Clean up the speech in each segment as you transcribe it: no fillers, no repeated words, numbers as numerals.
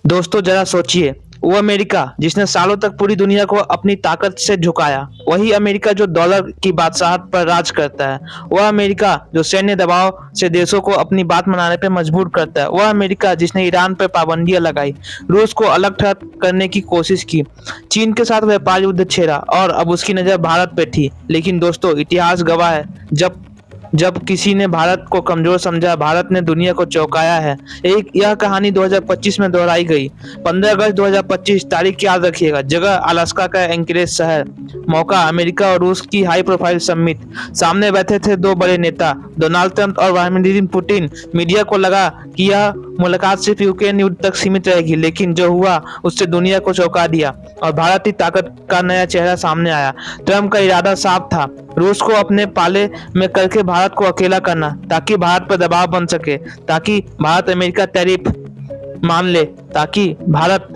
दोस्तों जरा सोचिए, वो अमेरिका जिसने सालों तक पूरी दुनिया को अपनी ताकत से झुकाया, वही अमेरिका जो डॉलर की बादशाहत पर राज करता है। वह अमेरिका जो सैन्य दबाव से देशों को अपनी बात मनाने पर मजबूर करता है। वह अमेरिका जिसने ईरान पर पाबंदियां लगाई, रूस को अलग करने की कोशिश की, चीन के साथ व्यापार युद्ध छेड़ा और अब उसकी नजर भारत पे थी। लेकिन दोस्तों, इतिहास गवाह है, जब जब किसी ने भारत को कमजोर समझा, भारत ने दुनिया को चौंकाया है। एक यह कहानी 2025 में दोहराई गई। 15 अगस्त 2025 तारीख याद रखिएगा। जगह अलास्का का एंकरेज शहर। मौका अमेरिका और रूस की हाई प्रोफाइल समिट। सामने बैठे थे दो बड़े नेता, डोनाल्ड ट्रंप और व्लादिमीर पुतिन। मीडिया को लगा कि यह मुलाकात सिर्फ यूक्रेन युद्ध तक सीमित रहेगी, लेकिन जो हुआ उससे दुनिया को चौंका दिया और भारत की ताकत का नया चेहरा सामने आया। ट्रंप का इरादा साफ था, रूस को अपने पाले में करके भारत को अकेला करना, ताकि भारत पर दबाव बन सके, ताकि भारत अमेरिका टैरिफ मान ले, ताकि भारत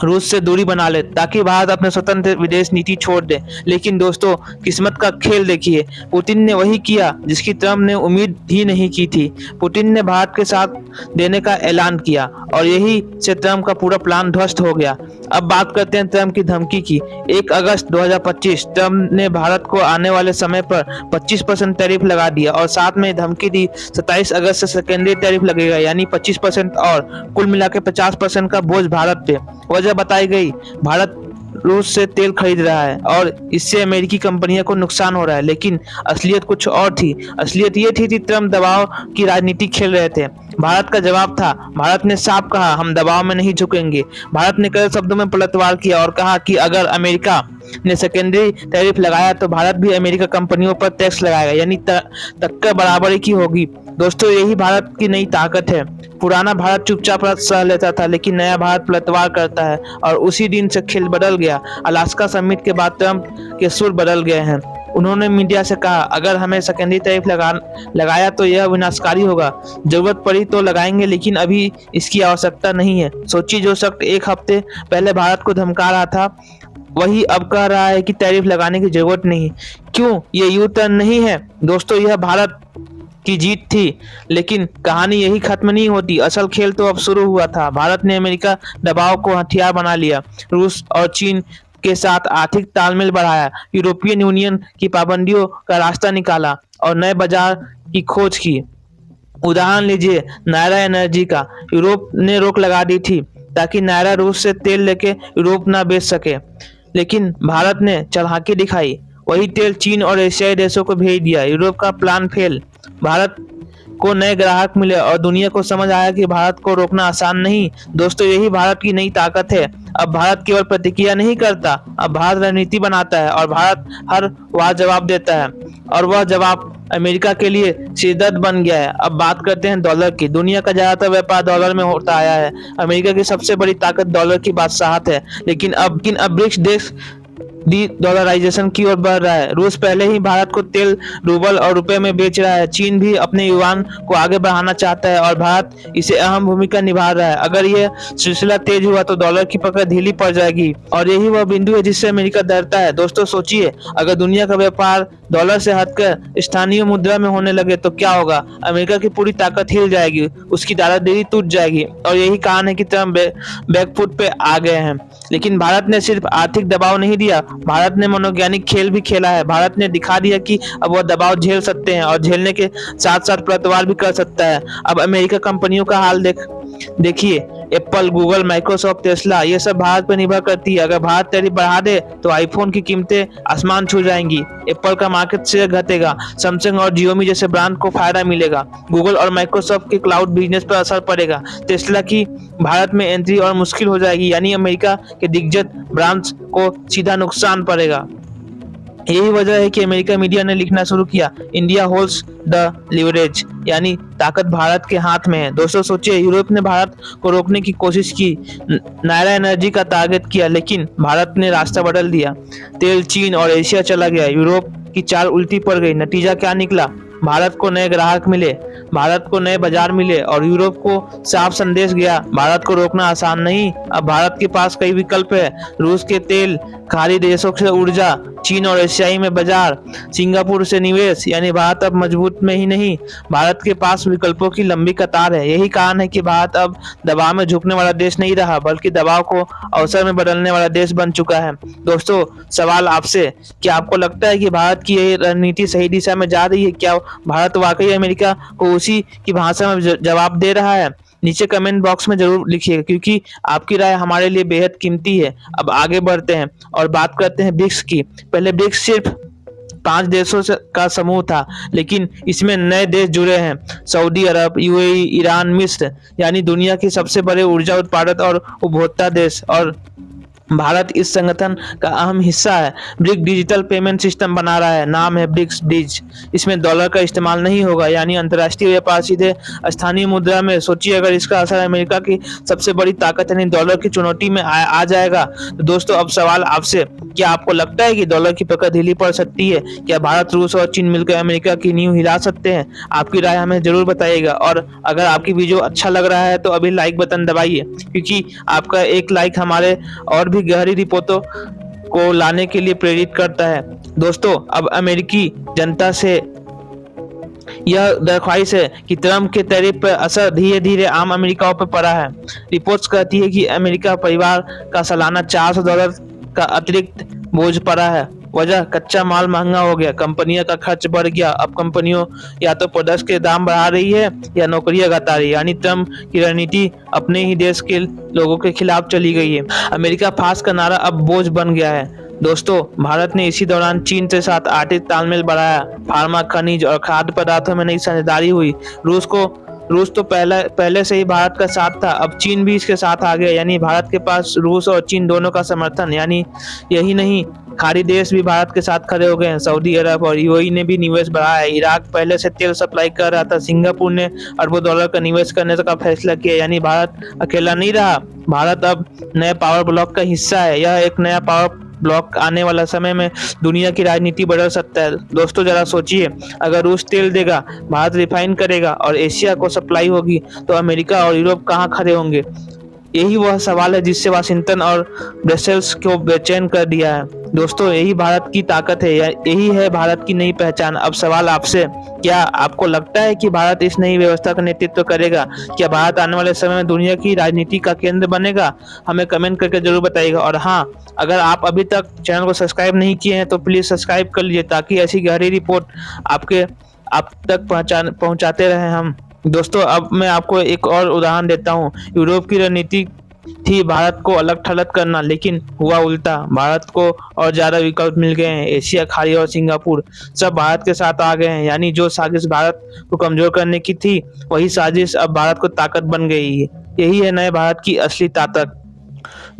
रूस से दूरी बना ले, ताकि भारत अपने स्वतंत्र विदेश नीति छोड़ दे। लेकिन दोस्तों, किस्मत का खेल देखिए, पुतिन ने वही किया जिसकी ट्रंप ने उम्मीद ही नहीं की थी। पुतिन ने भारत के साथ देने का ऐलान किया और यही से ट्रंप का पूरा प्लान ध्वस्त हो गया। अब बात करते हैं ट्रंप की धमकी की। 1 अगस्त 2025 ट्रंप ने भारत को आने वाले समय पर 25% टैरिफ लगा दिया और साथ में धमकी दी 27 अगस्त से सेकेंडरी टैरिफ लगेगा, यानी 25% और कुल मिलाकर 50% का बोझ भारत पे। वजह बताई गई, भारत रूस से तेल खरीद रहा है और इससे अमेरिकी कंपनियों को नुकसान हो रहा है। लेकिन असलियत कुछ और थी। असलियत ये थी कि ट्रंप दबाव की राजनीति खेल रहे थे। भारत का जवाब था, भारत ने साफ कहा, हम दबाव में नहीं झुकेंगे। भारत ने कई शब्दों में पलटवार किया और कहा कि अगर अमेरिका ने सेकेंडरी टैरिफ लगाया तो भारत भी अमेरिका कंपनियों पर टैक्स लगाएगा, यानी टक्कर बराबरी की होगी। दोस्तों, यही भारत की नई ताकत है। पुराना भारत चुपचाप सह लेता था, लेकिन नया भारत पलटवार करता है और उसी दिन से खेल बदल गया। अलास्का समिट के बाद ट्रंप के सुर बदल गए हैं। उन्होंने मीडिया से कहा, अगर हमें सेकेंडरी टैरिफ लगाया तो यह विनाशकारी होगा। जरूरत पड़ी तो लगाएंगे, लेकिन अभी इसकी आवश्यकता नहीं है। सोचिए, जो शख्स एक हफ्ते पहले भारत को धमका रहा था, वही अब कह रहा है कि टैरिफ लगाने की जरूरत नहीं। क्यों? ये यू टर्न नहीं है दोस्तों, यह भारत की जीत थी। लेकिन कहानी यही खत्म नहीं होती। असल खेल तो अब शुरू हुआ था। भारत ने अमेरिका दबाव को हथियार बना लिया, रूस और चीन के साथ आर्थिक तालमेल बढ़ाया, यूरोपियन यूनियन की पाबंदियों का रास्ता निकाला और नए बाजार की खोज की। उदाहरण लीजिए नायरा एनर्जी का। यूरोप ने रोक लगा दी थी ताकि नायरा रूस से तेल लेके यूरोप ना बेच सके, लेकिन भारत ने चालाकी दिखाई, वही तेल चीन और एशियाई देशों को भेज दिया। यूरोप का प्लान फेल। भारत को नए ग्राहक मिले और दुनिया को समझ आया कि भारत को रोकना आसान नहीं। दोस्तों, यही भारत की नई ताकत है। अब भारत केवल प्रतिक्रिया नहीं करता, अब भारत रणनीति बनाता है और भारत हर बार जवाब देता है और वह जवाब अमेरिका के लिए सिरदर्द बन गया है। अब बात करते हैं डॉलर की। दुनिया का ज्यादातर व्यापार डॉलर में होता आया है। अमेरिका की सबसे बड़ी ताकत डॉलर की बादशाहत है, लेकिन अब ब्रिक्स देश डी डॉलराइजेशन की ओर बढ़ रहा है। रूस पहले ही भारत को तेल रूबल और रुपए में बेच रहा है। चीन भी अपने युआन को आगे बढ़ाना चाहता है और भारत इसे अहम भूमिका निभा रहा है। अगर यह सिलसिला तेज हुआ तो डॉलर की पकड़ ढीली पड़ जाएगी और यही वह बिंदु है जिससे अमेरिका डरता है। दोस्तों सोचिए, अगर दुनिया का व्यापार डॉलर से हटकर स्थानीय मुद्रा में होने लगे तो क्या होगा? अमेरिका की पूरी ताकत हिल जाएगी, उसकी दादागिरी टूट जाएगी और यही कारण है कि ट्रंप बैकफुट पे आ गए हैं। लेकिन भारत ने सिर्फ आर्थिक दबाव नहीं दिया, भारत ने मनोवैज्ञानिक खेल भी खेला है। भारत ने दिखा दिया कि अब वह दबाव झेल सकते हैं और झेलने के साथ साथ पलटवार भी कर सकता है। अब अमेरिका कंपनियों का हाल देखिए, एप्पल, गूगल, माइक्रोसॉफ्ट, टेस्ला, ये सब भारत पर निर्भर करती है। अगर भारत टैरिफ बढ़ा दे तो आईफोन की कीमतें आसमान छू जाएंगी, एप्पल का मार्केट शेयर घटेगा, सैमसंग और जियोमी जैसे ब्रांड को फायदा मिलेगा, गूगल और माइक्रोसॉफ्ट के क्लाउड बिजनेस पर असर पड़ेगा, टेस्ला की भारत में एंट्री और मुश्किल हो जाएगी, यानी अमेरिका के दिग्गज ब्रांड्स को सीधा नुकसान पड़ेगा। यही वजह है कि अमेरिका मीडिया ने लिखना शुरू किया, इंडिया होल्ड्स द लिवरेज, यानी ताकत भारत के हाथ में है। दोस्तों सोचिए, यूरोप ने भारत को रोकने की कोशिश की, नायरा एनर्जी का टारगेट किया, लेकिन भारत ने रास्ता बदल दिया। तेल चीन और एशिया चला गया, यूरोप की चाल उल्टी पड़ गई। नतीजा क्या निकला? भारत को नए ग्राहक मिले, भारत को नए बाजार मिले और यूरोप को साफ संदेश गया, भारत को रोकना आसान नहीं। अब भारत के पास कई विकल्प है, रूस के तेल, खाड़ी देशों से ऊर्जा, चीन और एशियाई में बाजार, सिंगापुर से निवेश, यानी भारत अब मजबूत में ही नहीं, भारत के पास विकल्पों की लंबी कतार है। यही कारण है कि भारत अब दबाव में झुकने वाला देश नहीं रहा, बल्कि दबाव को अवसर में बदलने वाला देश बन चुका है। दोस्तों, सवाल आपसे, क्या आपको लगता है कि भारत की यह रणनीति सही दिशा में जा रही है? क्या भारत वाकई अमेरिका को उसी की भाषा में जवाब दे रहा है? नीचे कमेंट बॉक्स में जरूर लिखिएगा, क्योंकि आपकी राय हमारे लिए बेहद कीमती है। अब आगे बढ़ते हैं और बात करते हैं ब्रिक्स की। पहले ब्रिक्स सिर्फ 5 देशों का समूह था, लेकिन इसमें नए देश जुड़े हैं। सऊदी अरब, यूएई, ईरान, मिस्र, यानी दुनिया के सबसे बड़े ऊर्जा उत्पादक और उपभोक्ता देश, और भारत इस संगठन का अहम हिस्सा है। ब्रिक डिजिटल पेमेंट सिस्टम बना रहा है, नाम है ब्रिक्स डिज। इसमें डॉलर का इस्तेमाल नहीं होगा, यानी अंतर्राष्ट्रीय व्यापार सीधे स्थानीय मुद्रा में। सोचिए, अगर इसका असर अमेरिका की सबसे बड़ी ताकत यानी डॉलर की चुनौती में आ जाएगा। तो दोस्तों, अब सवाल आपसे, क्या आपको लगता है कि डॉलर की पकड़ ढीली पड़ सकती है? क्या भारत, रूस और चीन मिलकर अमेरिका की नींव हिला सकते हैं? आपकी राय हमें जरूर बताइएगा। और अगर आपकी वीडियो अच्छा लग रहा है तो अभी लाइक बटन दबाइए, क्योंकि आपका एक लाइक हमारे और भी गहरी रिपोर्टों को लाने के लिए प्रेरित करता है। दोस्तों, अब अमेरिकी जनता से यह दरख्वास्त है कि ट्रंप के टैरिफ पर असर धीरे धीरे आम अमेरिकाओं पर पड़ा है। रिपोर्ट्स कहती है कि अमेरिका परिवार का सालाना $400 का अतिरिक्त बोझ पड़ा है। वजह, कच्चा माल महंगा हो गया, कंपनियों का खर्च बढ़ गया। अब कंपनियों या तो प्रोडक्ट्स के दाम बढ़ा रही है या नौकरियां घटा रही है, यानी ट्रंप की रणनीति अपने ही देश के लोगों के खिलाफ चली गई है। अमेरिका फास्ट का नारा अब बोझ बन गया है। दोस्तों, भारत ने इसी दौरान चीन के साथ आर्थिक तालमेल बढ़ाया, फार्मा, खनिज और खाद्य पदार्थों में नई साझेदारी हुई। रूस तो पहले से ही भारत का साथ था, अब चीन भी इसके साथ आ गया, यानी भारत के पास रूस और चीन दोनों का समर्थन। यानी यही नहीं, खाड़ी देश भी भारत के साथ खड़े हो गए हैं। सऊदी अरब और यूएई ने भी निवेश बढ़ाया है। इराक पहले से तेल सप्लाई कर रहा था, सिंगापुर ने अरबों डॉलर का निवेश करने का फैसला किया, यानी भारत अकेला नहीं रहा। भारत अब नए पावर ब्लॉक का हिस्सा है। यह एक नया पावर ब्लॉक आने वाला समय में दुनिया की राजनीति बदल सकता है। दोस्तों, जरा सोचिए, अगर रूस तेल देगा, भारत रिफाइन करेगा और एशिया को सप्लाई होगी, तो अमेरिका और यूरोप कहाँ खड़े होंगे? यही वह सवाल है जिससे वाशिंगटन और ब्रसेल्स को बेचैन कर दिया है। दोस्तों, यही भारत की ताकत है, यही है भारत की नई पहचान। अब सवाल आपसे, क्या आपको लगता है कि भारत इस नई व्यवस्था का नेतृत्व करेगा? क्या भारत आने वाले समय में दुनिया की राजनीति का केंद्र बनेगा? हमें कमेंट करके जरूर बताइएगा। और हाँ, अगर आप अभी तक चैनल को सब्सक्राइब नहीं किए हैं तो प्लीज सब्सक्राइब कर लीजिए, ताकि ऐसी गहरी रिपोर्ट आप तक पहुंचाते रहे हम। दोस्तों, अब मैं आपको एक और उदाहरण देता हूँ। यूरोप की रणनीति थी भारत को अलग थलग करना, लेकिन हुआ उल्टा। भारत को और ज्यादा विकल्प मिल गए हैं। एशिया, खाड़ी और सिंगापुर सब भारत के साथ आ गए हैं, यानी जो साजिश भारत को कमजोर करने की थी, वही साजिश अब भारत को ताकत बन गई है। यही है नए भारत की असली ताकत।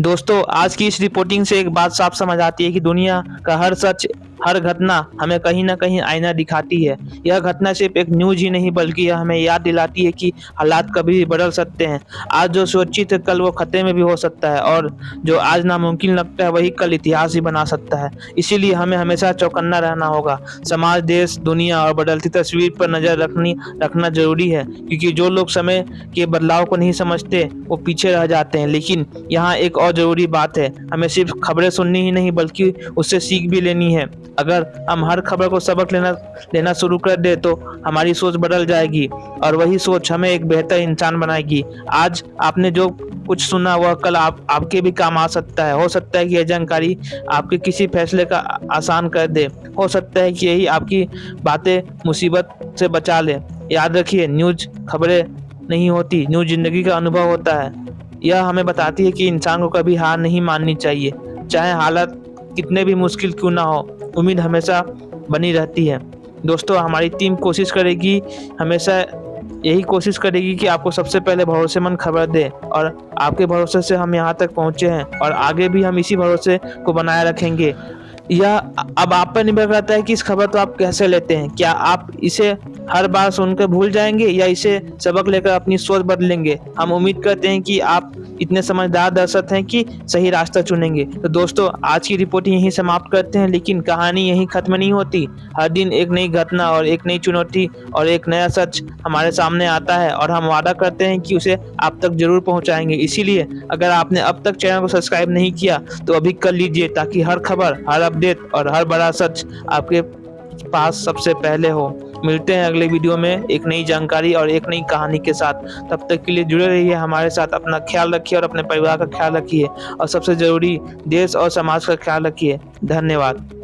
दोस्तों, आज की इस रिपोर्टिंग से एक बात साफ समझ आती है कि दुनिया का हर सच, हर घटना हमें कहीं ना कहीं आईना दिखाती है। यह घटना सिर्फ एक न्यूज ही नहीं, बल्कि यह हमें याद दिलाती है कि हालात कभी भी बदल सकते हैं। आज जो सुरक्षित है, कल वो खतरे में भी हो सकता है, और जो आज नामुमकिन लगता है, वही कल इतिहास ही बना सकता है। इसीलिए हमें हमेशा चौकन्ना रहना होगा। समाज, देश, दुनिया और बदलती तस्वीर पर नजर रखना जरूरी है, क्योंकि जो लोग समय के बदलाव को नहीं समझते, वो पीछे रह जाते हैं। लेकिन यहाँ एक और जरूरी बात है, हमें सिर्फ खबरें सुननी ही नहीं, बल्कि उससे सीख भी लेनी है। अगर हम हर खबर को सबक लेना शुरू कर दे, तो हमारी सोच बदल जाएगी, और वही सोच हमें एक बेहतर इंसान बनाएगी। आज आपने जो कुछ सुना, वह कल आपके भी काम आ सकता है। हो सकता है कि यह जानकारी आपके किसी फैसले का आसान कर दे। हो सकता है कि यही आपकी बातें मुसीबत से बचा ले। याद रखिए, न्यूज खबरें नहीं होती, न्यूज जिंदगी का अनुभव होता है। यह हमें बताती है कि इंसान को कभी हार नहीं माननी चाहिए, चाहे हालत कितने भी मुश्किल क्यों ना हो। उम्मीद हमेशा बनी रहती है। दोस्तों, हमारी टीम कोशिश करेगी, हमेशा यही कोशिश करेगी कि आपको सबसे पहले भरोसेमंद खबर दे, और आपके भरोसे से हम यहाँ तक पहुँचे हैं, और आगे भी हम इसी भरोसे को बनाए रखेंगे। यह अब आप पर निर्भर करता है कि इस खबर को आप कैसे लेते हैं। क्या आप इसे हर बार सुनकर भूल जाएंगे, या इसे सबक लेकर अपनी सोच बदलेंगे? हम उम्मीद करते हैं कि आप इतने समझदार दर्शक हैं कि सही रास्ता चुनेंगे। तो दोस्तों, आज की रिपोर्टिंग यहीं समाप्त करते हैं, लेकिन कहानी यहीं खत्म नहीं होती। हर दिन एक नई घटना और एक नई चुनौती और एक नया सच हमारे सामने आता है, और हम वादा करते हैं कि उसे आप तक जरूर पहुंचाएंगे। इसीलिए अगर आपने अब तक चैनल को सब्सक्राइब नहीं किया, तो अभी कर लीजिए, ताकि हर खबर, हर अपडेट अपडेट और हर बड़ा सच आपके पास सबसे पहले हो। मिलते हैं अगले वीडियो में एक नई जानकारी और एक नई कहानी के साथ। तब तक के लिए जुड़े रहिए हमारे साथ। अपना ख्याल रखिए और अपने परिवार का ख्याल रखिए और सबसे जरूरी देश और समाज का ख्याल रखिए। धन्यवाद।